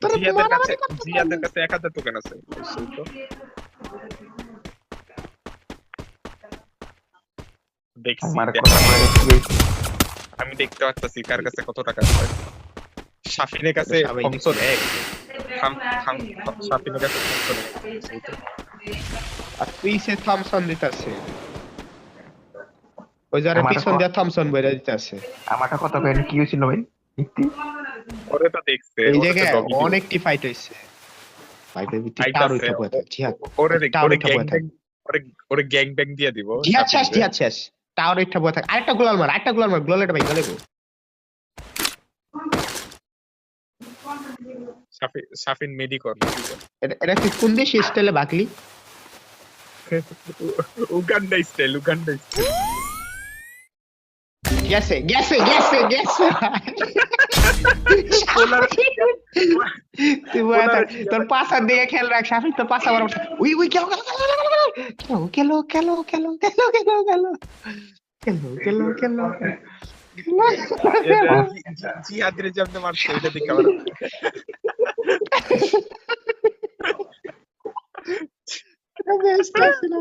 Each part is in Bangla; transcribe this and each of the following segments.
তোর জিয়াদের কাছে মারামারি করতে জিয়াদের কাছে 1000 টোকেন আছে সেই তো দেখছি আমার কথা বলে রেখে আমি দেখতে পাচ্ছি কার কাছে কত টাকা আছে শাফিনের কাছে সবাই থমসন 1 থাম থাম শাফিনের কাছে থমসন 1 সেই তো আর পিছে থমসন দিতেছে ওই যারা আমার পিছন দিয়ে থমসন বইরা দিতেছে আমারটা কথা কইনি কি হয়েছিল ভাই একটি ওরে তো দেখছে এই ওরে তো জায়গায় ডগি অনেকটি ফাইট হইছে ভাই ভাই তুই ফাইট টাওয়ার আছে উঠে বসে জিহাদ ওরে টাওয়ার ওরে উঠে গ্যাং বসে ব্যাং ওরে ওরে গ্যাং ব্যাং দিয়ে দিব জিহাদ শেষ শাফিনরে। জিহাদ শেষ টাওয়ার উঠে বসে আরেকটা গোলাল মার গোলালটা ভাই গলে গো শাফিন মেডিকর এটা তুই কোন দেশে স্টাইলে বাকলি উগান্ডা স্টাইল গেছে তুই বলে থাক, তোর পাশার দিকে খেয়াল রাখ শাফিক তোর পাশা বরাবর উই গেল জিহাদের যেমন মারছে ওইটা দেখে আমার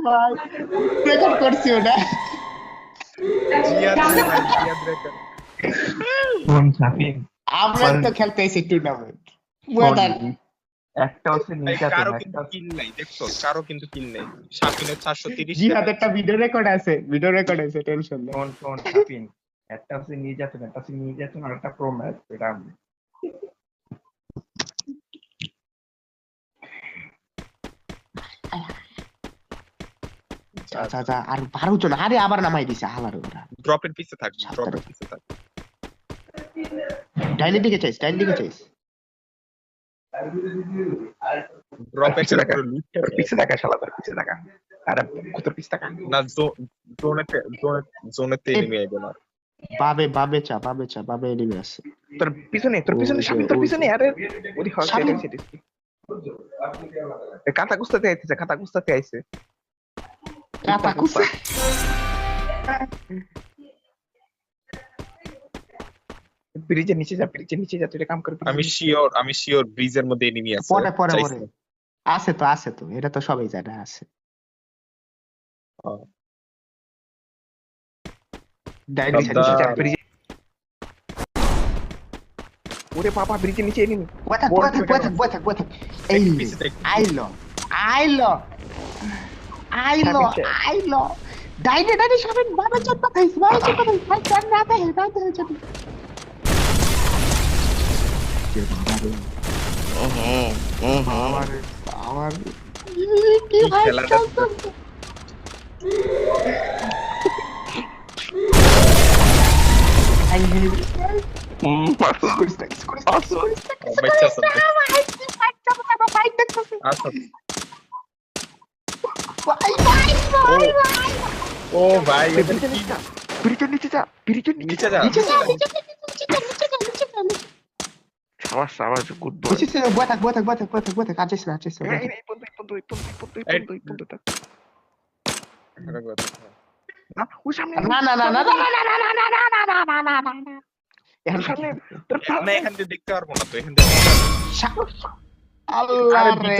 ভাই রেকর্ড করছি ওটা জিহাদ রেকর্ড কোন সাফিন আমরা তো খেলতে এসেছি টুর্নামেন্ট একটা হচ্ছে নিচে কারো কিন্তু কিল নাই দেখছো কারো কিন্তু কিল নাই শাফিনের 430 জিহাদ একটা ভিডিও রেকর্ড আছে টেনশন নেই কোন সাফিন একটা হচ্ছে নির্যাতন আর একটা প্রো ম্যাচ এটা আচ্ছা আর 12 জন আরে আবার নামাই দিছে হালার ওরা ড্রপের পিছে থাক ডাইনি দিকে চাইছ ড্রপের পিছে দেখা। উপরে লুট পিছে দেখা শালা তোর পিছে দেখা আরে কত পিছে দেখা না জোনেতে এনিমি আইবে না বাবে চা এদিকে আছে তোর পিছনে সামনে তোর পিছনে আরে ওদি হচ্ছে সামনে। কাটা গুস্তাতে আইছে কাটা কুসা ব্রিজের নিচে যা তুই এটা কাম কর আমি শিওর ব্রিজের মধ্যে এনিমি আছে পরে চাইছি। আছে তো এটা তো সবাই জানে আছে হ্যাঁ। ডাইনি সর্দার। নিচে যা ব্রিজে ওরে বাবা ব্রিজের নিচে এনিমি বয় থাক এই পিছে দেখ। আইলো ডাইনি সবাই বাবা চট পাঠাইছে ভাই চান না হে চট আমার কি ভাই খেলাটা বাচ্চা সব আচ্ছা ও ভাই ব্রিজের নিচে যা নিচে যা সাবাস গুড বয় বয় থাক আছিস না না ওই সামনে না না এখান থেকে দেখতে পারবো না তো এখান থেকে আল্লাহ রে